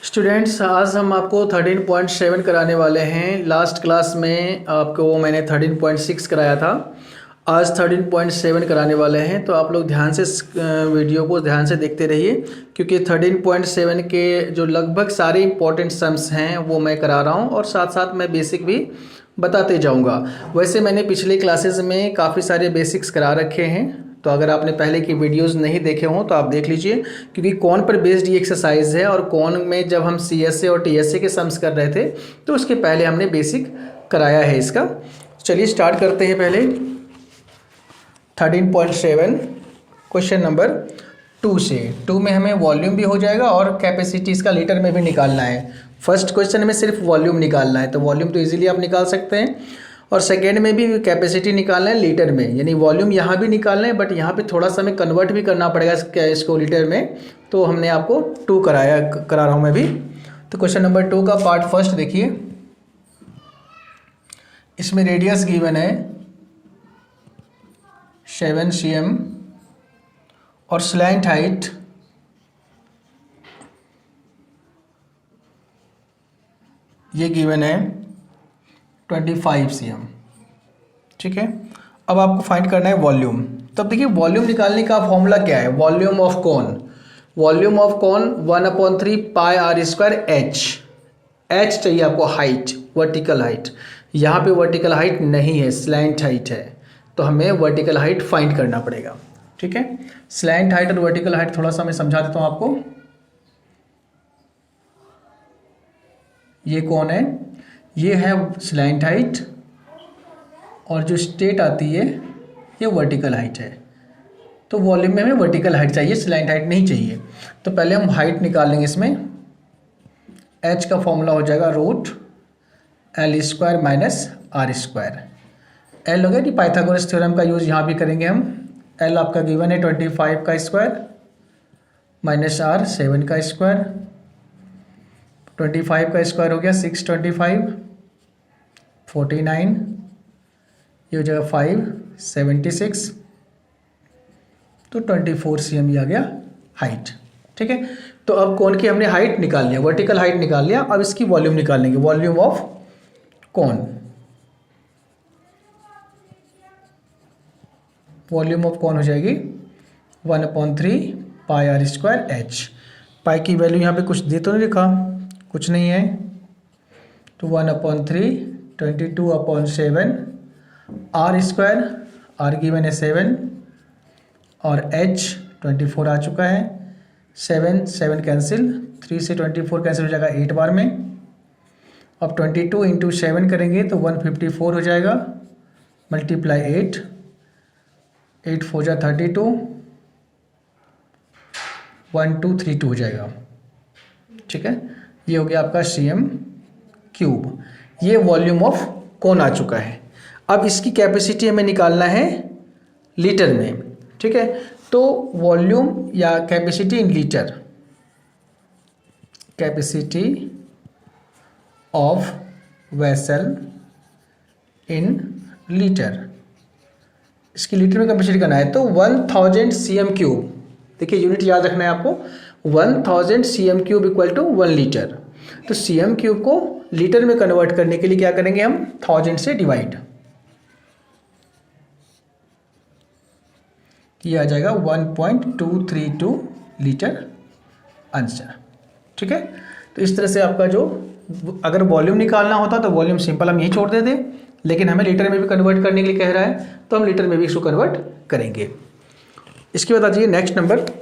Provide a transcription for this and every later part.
Students, आज हम आपको 13.7 कराने वाले हैं। लास्ट क्लास में आपको मैंने 13.6 कराया था। आज 13.7 कराने वाले हैं, तो आप लोग ध्यान से वीडियो को ध्यान से देखते रहिए, क्योंकि 13.7 के जो लगभग सारे इंपॉर्टेंट सम्स हैं वो मैं करा रहा हूं और साथ साथ मैं बेसिक भी बताते जाऊंगा। वैसे मैंने पिछले क्लासेस में काफ़ी सारे बेसिक्स करा रखे हैं, तो अगर आपने पहले की वीडियोस नहीं देखे हों तो आप देख लीजिए, क्योंकि कौन पर बेस्ड ये एक्सरसाइज है और कौन में जब हम CSA और TSA के सम्स कर रहे थे तो उसके पहले हमने बेसिक कराया है इसका। चलिए स्टार्ट करते हैं। पहले 13.7 क्वेश्चन नंबर 2 से। 2 में हमें वॉल्यूम भी हो जाएगा और कैपेसिटी इसका लीटर में भी निकालना है। फर्स्ट क्वेश्चन में सिर्फ वॉल्यूम निकालना है, तो वॉल्यूम तो इजीली आप निकाल सकते हैं, और सेकेंड में भी कैपेसिटी निकालना है लीटर में, यानी वॉल्यूम यहाँ भी निकालना है, बट यहाँ पे थोड़ा सा हमें कन्वर्ट भी करना पड़ेगा इसको लीटर में। तो हमने आपको 2 करा रहा हूँ मैं भी। तो क्वेश्चन नंबर 2 का पार्ट फर्स्ट देखिए। इसमें रेडियस गिवन है 7 cm और स्लैंट हाइट ये गिवन है 25 cm। ठीक है, अब आपको फाइंड करना है वॉल्यूम। तब देखिए वॉल्यूम निकालने का फॉर्मूला क्या है। वॉल्यूम ऑफ कौन 1/3 पाई r स्क्वायर h चाहिए आपको। हाइट, वर्टिकल हाइट, यहाँ पे वर्टिकल हाइट नहीं है, स्लैंट हाइट है, तो हमें वर्टिकल हाइट फाइंड करना पड़ेगा। ठीक है, स्लैंट हाइट और वर्टिकल हाइट थोड़ा सा मैं समझा देता हूँ आपको। ये कौन है, ये है स्लैंट हाइट, और जो स्टेट आती है ये वर्टिकल हाइट है। तो वॉल्यूम में हमें वर्टिकल हाइट चाहिए, स्लैंट हाइट नहीं चाहिए। तो पहले हम हाइट निकाल लेंगे। इसमें h का फॉर्मूला हो जाएगा √L² माइनस r²। L हो गया कि पाइथागोरस थ्योरम का यूज़ यहाँ भी करेंगे हम। L आपका गिवन है 25 का स्क्वायर माइनस r 7 का स्क्वायर। 25 का स्क्वायर हो गया 625 49, ये हो जाएगा 576, तो 24 cm ही आ गया हाइट। ठीक है, तो अब कौन की हमने हाइट निकाल लिया, वर्टिकल हाइट निकाल लिया। अब इसकी वॉल्यूम निकाल लेंगे। वॉल्यूम ऑफ कौन, वॉल्यूम ऑफ कौन हो जाएगी 1/3 पाई r² h। पाई की वैल्यू यहाँ पे कुछ दे तो नहीं लिखा, कुछ नहीं है, तो 1/3 22/7 r², r गिवन है 7 और h 24 आ चुका है। 7 कैंसिल, 3 से 24 कैंसिल हो जाएगा 8 बार में। अब 22 इंटू 7 करेंगे तो 154 हो जाएगा, मल्टीप्लाई 8 4 जा 32, 1232 हो जाएगा। ठीक है, ये हो गया आपका cm³। ये वॉल्यूम ऑफ कौन आ चुका है। अब इसकी कैपेसिटी हमें निकालना है लीटर में। ठीक है, तो वॉल्यूम या capacity in litre, capacity of vessel in litre, इसकी लीटर में कैपेसिटी करना है तो 1000 cm³। देखिए यूनिट याद रखना है आपको, 1000 cm³ इक्वल टू 1 लीटर। तो cm³ को लीटर में कन्वर्ट करने के लिए क्या करेंगे हम, 1000 से डिवाइड, ये आ जाएगा 1.232 लीटर आंसर। ठीक है, तो इस तरह से आपका जो, अगर वॉल्यूम निकालना होता तो वॉल्यूम सिंपल हम यही छोड़ देते, लेकिन हमें लीटर में भी कन्वर्ट करने के लिए कह रहा है तो हम लीटर में भी इसको कन्वर्ट करेंगे। इसके बाद आ जाइए नेक्स्ट नंबर।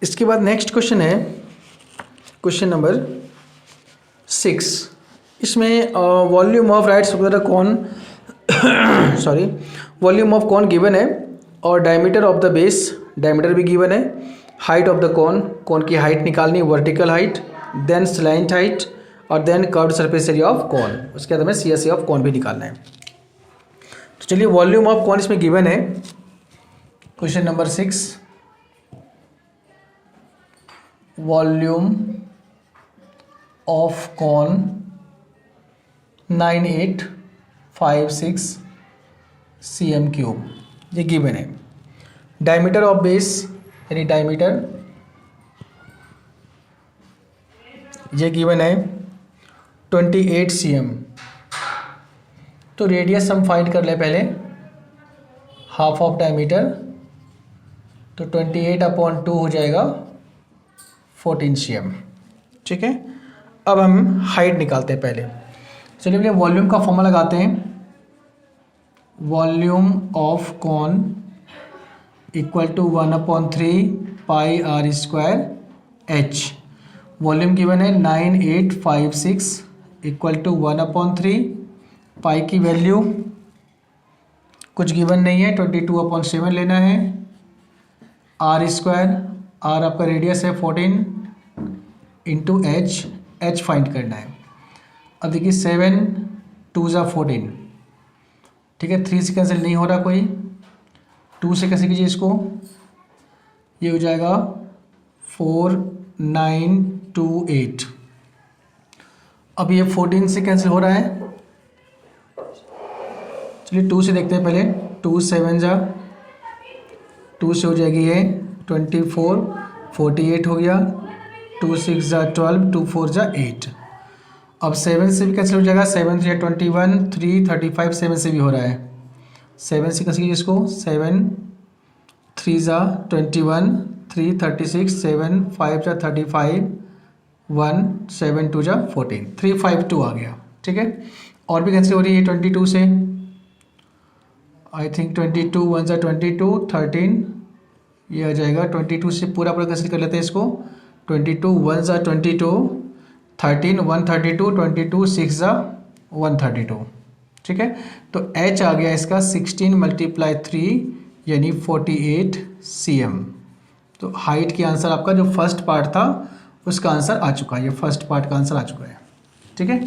इसके बाद नेक्स्ट क्वेश्चन है क्वेश्चन नंबर 6। इसमें वॉल्यूम ऑफ राइट्स वगैरह cone sorry volume of cone given है, और diameter of the base, diameter भी गिवन है। Height of the cone, cone की हाइट निकालनी है, vertical height, then slant height, और then curved surface area of cone, उसके बाद हमें CSA ऑफ कॉन भी निकालना है। तो चलिए वॉल्यूम ऑफ कॉन इसमें गिवन है, question number 6, volume of cone 9856 cm3, ये गिवन है। डायमीटर ऑफ बेस यानी डायमीटर ये गिवन है 28 cm। तो रेडियस हम फाइंड कर ले पहले, हाफ ऑफ डायमीटर, तो 28/2 हो जाएगा 14 cm। ठीक है, अब हम हाइट निकालते हैं पहले। चलिए पहले वॉल्यूम का फॉर्मूला लगाते हैं। Volume of cone equal to 1/3 pi r square h. Volume given है 9856 इक्वल टू 1/3 पाई की वैल्यू कुछ गिवन नहीं है, 22/7 लेना है। आर स्क्वायर, आर आपका रेडियस है 14 इंटू एच, एच फाइंड करना है। अब देखिए 7 2 ज़ा 14, ठीक है, 3 से कैंसिल नहीं हो रहा कोई, 2 से कैसे कीजिए इसको, ये हो जाएगा 4928। अब ये 14 से कैंसिल हो रहा है, चलिए 2 से देखते हैं पहले। 2 7 ज़ा 2 से हो जाएगी ये 24, 48 हो गया। 2 6 ज़ा 12, 2 4 ज़ा 8। अब 7 से भी कैंसिल हो जाएगा, 7 से 21, 3 35, 7 से भी हो रहा है, 7 से कैसे कीजिए इसको, 7 3 ज़ा 21, 3 36, 7 5 ज़ा 35, 1 7 2 ज़ा 14, 352 आ गया। ठीक है, और भी कैंसिल हो रही है 22 से, आई थिंक 22 1 ज़ा 22, 13, ये आ जाएगा 22 से पूरा कैंसिल कर लेते हैं इसको, 22 1 ज़ा 22, 13 132, 22 6 ज़ा 132। ठीक है, तो h आ गया इसका 16 × 3 यानी 48 cm। तो हाइट के आंसर आपका जो फर्स्ट पार्ट था उसका आंसर आ चुका है, ये फर्स्ट पार्ट का आंसर आ चुका है। ठीक है,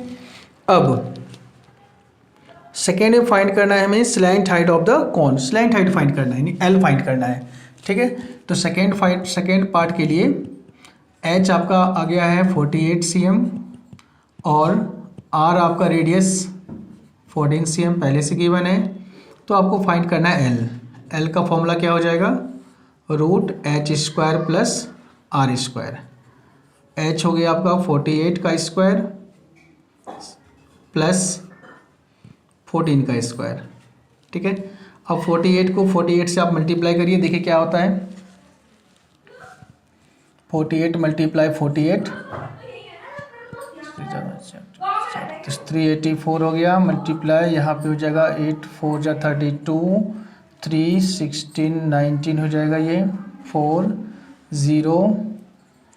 अब सेकेंड में फाइंड करना है हमें slant height of the cone, slant height find करना है यानी L फाइंड करना है। ठीक है, तो सेकेंड पार्ट के लिए h आपका आ गया है 48 cm और r आपका रेडियस 14 cm पहले से गिवन है, तो आपको फाइंड करना है L। L का फॉर्मूला क्या हो जाएगा, √h² प्लस r²। h हो गया आपका 48 का स्क्वायर प्लस 14 का स्क्वायर। ठीक है, अब 48 को 48 से आप मल्टीप्लाई करिए, देखिए क्या होता है, 48 × 48 384 हो गया, मल्टीप्लाई यहाँ पे हो जाएगा 8 4 ज़ा 32, 3 16 19 हो जाएगा, ये 4 0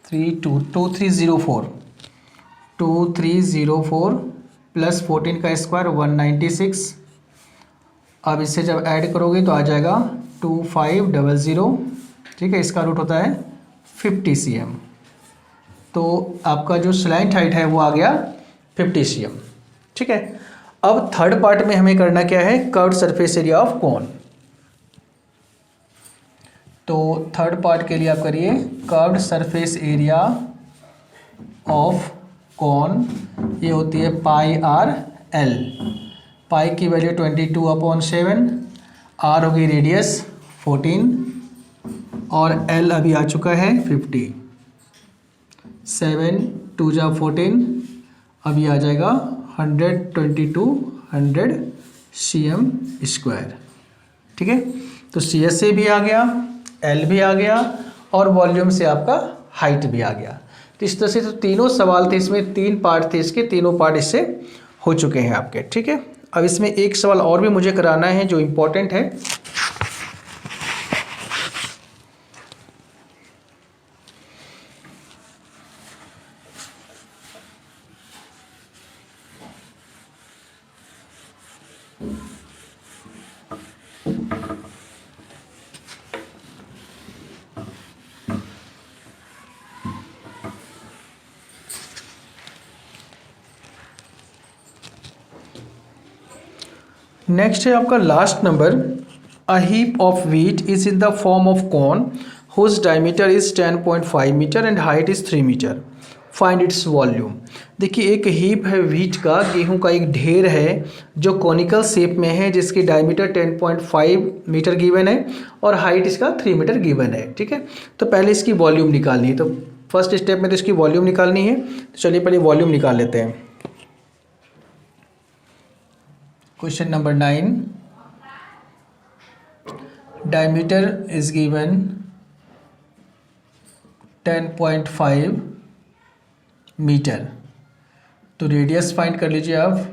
3 2 2304 2304 प्लस 14 का स्क्वायर 196। अब इससे जब ऐड करोगे तो आ जाएगा 2500। ठीक है, इसका रूट होता है 50 cm। तो आपका जो स्लैंट हाइट है वो आ गया 50 cm। ठीक है, अब थर्ड पार्ट में हमें करना क्या है, curved surface area of cone. तो थर्ड पार्ट के लिए आप करिए curved surface area of cone, ये होती है पाई आर एल। पाई की वैल्यू 22/7, आर होगी रेडियस 14 और एल अभी आ चुका है 50। 7 2 ज़ा 14, अभी आ जाएगा 100 cm²। ठीक है, तो CSA भी आ गया, L भी आ गया और वॉल्यूम से आपका हाइट भी आ गया। तो इस तरह से तो तीनों सवाल थे, इसमें 3 पार्ट थे, इसके तीनों पार्ट इससे हो चुके हैं आपके। ठीक है, अब इसमें एक सवाल और भी मुझे कराना है जो इम्पोर्टेंट है। नेक्स्ट है आपका last number, a heap of wheat is in the form of cone whose diameter is 10.5 metre and height is 3 metre, find its volume. देखिए एक हीप है व्हीट का, गेहूं का एक ढेर है जो कॉनिकल शेप में है, जिसकी डायमीटर 10.5 मीटर गिवन है और हाइट इसका 3 मीटर गिवन है। ठीक है, तो पहले इसकी वॉल्यूम निकालनी है। तो फर्स्ट स्टेप में तो इसकी वॉल्यूम निकालनी है, तो चलिए पहले वॉल्यूम निकाल लेते हैं। Question number 9, diameter is given 10.5 metre, तो रेडियस फाइंड कर लीजिए आप,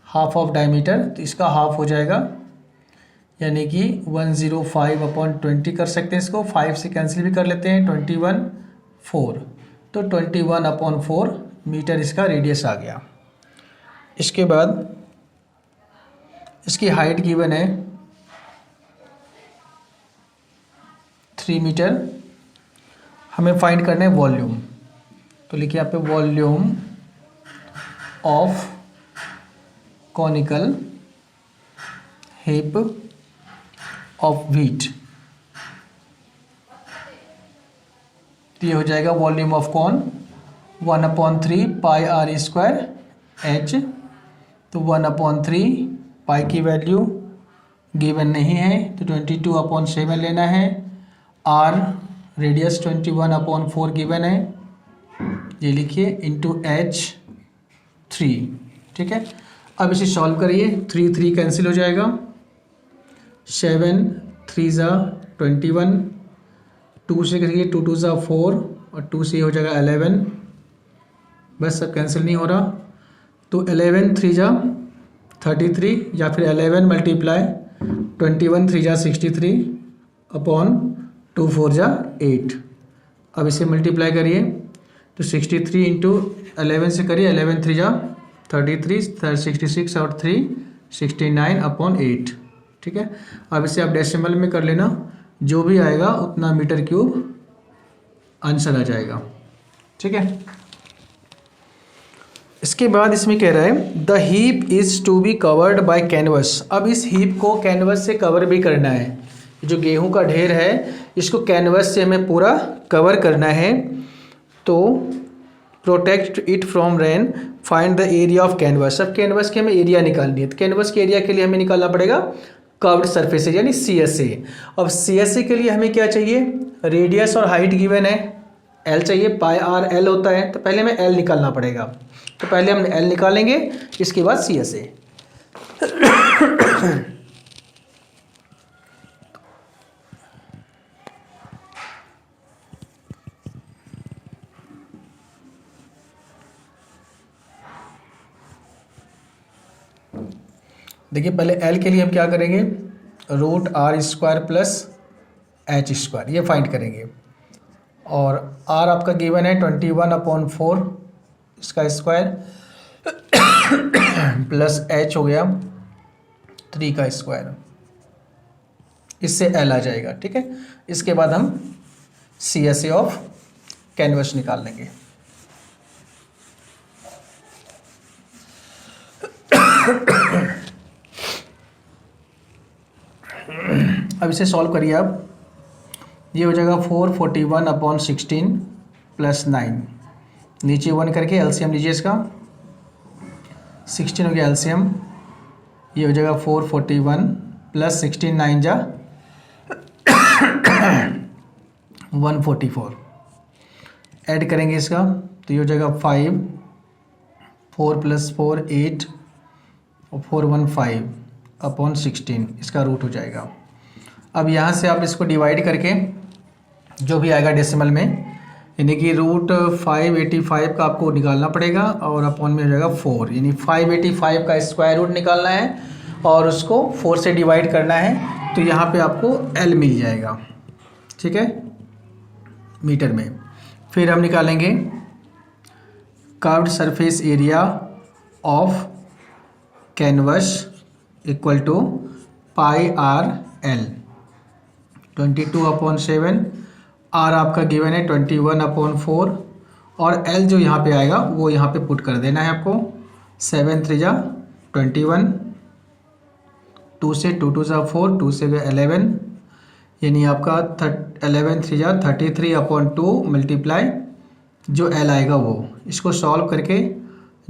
हाफ ऑफ डायमीटर, तो इसका हाफ हो जाएगा, यानी कि 105/20 कर सकते हैं इसको, 5 से कैंसिल भी कर लेते हैं, 21 4, तो 21/4 मीटर इसका रेडियस आ गया। इसके बाद इसकी हाइट गिवन है 3 मीटर, हमें फाइंड करना है वॉल्यूम, तो लिखिए यहाँ पे volume of conical heap of wheat, तो ये हो जाएगा volume of cone 1/3 pi r square h, तो 1/3 पाई की वैल्यू गिवन नहीं है तो 22/7 लेना है, आर रेडियस 21/4 गिवन है, ये लिखिए इंटू H3। ठीक है, अब इसे सॉल्व करिए, 3 3 कैंसिल हो जाएगा, 7 3 = 21, 2 से करिए 2 2 = 4 और 2 से हो जाएगा 11, बस सब कैंसिल नहीं हो रहा, तो 11 3 = 33 या फिर 11 मल्टीप्लाई 21 3 = 63 अपॉन 2 4 = 8। अब इसे मल्टीप्लाई करिए तो 63 इंटू 11 से करिए, 11 3 = 33, 66 और 3 69/8। ठीक है, अब इसे आप डेसिमल में कर लेना, जो भी आएगा उतना मीटर क्यूब आंसर आ जाएगा। ठीक है, इसके बाद इसमें कह रहा है the heap is to be covered by canvas. अब इस हीप को कैनवस से कवर भी करना है, जो गेहूं का ढेर है इसको कैनवस से हमें पूरा कवर करना है, तो protect it from rain, find the area of canvas. अब कैनवस की हमें एरिया निकालनी है, तो कैनवस के एरिया के लिए हमें निकालना पड़ेगा कर्व्ड सरफेस एरिया यानी CSA। अब CSA के लिए हमें क्या चाहिए, रेडियस और हाइट गिवन है, L चाहिए, पाई आर L होता है, तो पहले हमें L निकालना पड़ेगा, तो पहले हम L निकालेंगे, इसके बाद CSA। देखिए पहले L के लिए हम क्या करेंगे, √r² + h², ये फाइंड करेंगे, और R आपका गिवन है 21/4 इसका स्क्वायर प्लस H हो गया 3 का स्क्वायर, इससे L आ जाएगा। ठीक है, इसके बाद हम CSA ऑफ कैनवस निकाल लेंगे। अब इसे सॉल्व करिए आप, ये हो जाएगा 441/16 + 9, नीचे 1 करके एलसीएम लीजिए इसका, 16 हो गया एलसीएम, ये हो जाएगा 441 + 16 9 = 144, ऐड करेंगे इसका तो ये हो जाएगा 5, 4 + 4 8 और 415/16, इसका रूट हो जाएगा। अब यहाँ से आप इसको डिवाइड करके जो भी आएगा डेसिमल में, यानी कि √585 का आपको निकालना पड़ेगा और अपॉन में हो जाएगा 4, यानी 585 का स्क्वायर रूट निकालना है और उसको 4 से डिवाइड करना है, तो यहाँ पे आपको L मिल जाएगा। ठीक है, मीटर में। फिर हम निकालेंगे curved surface area of canvas equal to pi r L, 22/7, R आपका गिवन है 21/4 और L जो यहाँ पे आएगा वो यहाँ पे पुट कर देना है आपको, 7 3 = 21, 2 से 2 2 ज़ा 4, 2 से 11, यानी आपका 11 3 ज़ा 33/2 मल्टीप्लाई जो एल आएगा वो, इसको सॉल्व करके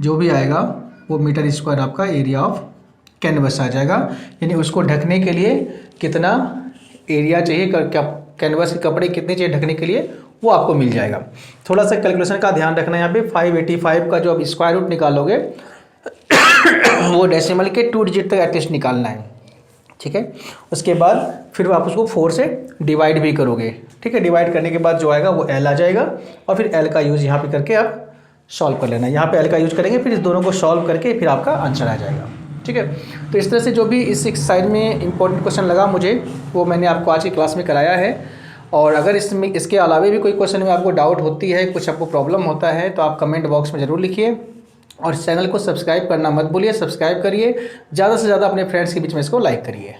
जो भी आएगा वो मीटर स्क्वायर आपका एरिया ऑफ कैनवस आ जाएगा। यानी उसको ढकने के लिए कितना एरिया चाहिए, कैनवस के कपड़े कितने चाहिए ढकने के लिए, वो आपको मिल जाएगा। थोड़ा सा कैलकुलेशन का ध्यान रखना है यहाँ पे। 585 का जो आप स्क्वायर रूट निकालोगे वो डेसिमल के 2 डिजिट तक एटलीस्ट निकालना है, ठीक है। उसके बाद फिर आप उसको 4 से डिवाइड भी करोगे, ठीक है। डिवाइड करने के बाद जो आएगा वो एल आ जाएगा और फिर एल का यूज़ यहाँ पे करके आप सॉल्व कर लेना। यहाँ पे एल का यूज़ करेंगे, फिर इस दोनों को सॉल्व करके फिर आपका आंसर आ जाएगा, ठीक है। तो इस तरह से जो भी इस साइड में इंपॉर्टेंट क्वेश्चन लगा मुझे वो मैंने आपको आज की क्लास में कराया है। और अगर इसमें इसके अलावा भी कोई क्वेश्चन में आपको डाउट होती है, कुछ आपको प्रॉब्लम होता है, तो आप कमेंट बॉक्स में ज़रूर लिखिए और चैनल को सब्सक्राइब करना मत भूलिए। सब्सक्राइब करिए, ज़्यादा से ज़्यादा अपने फ्रेंड्स के बीच में इसको लाइक करिए।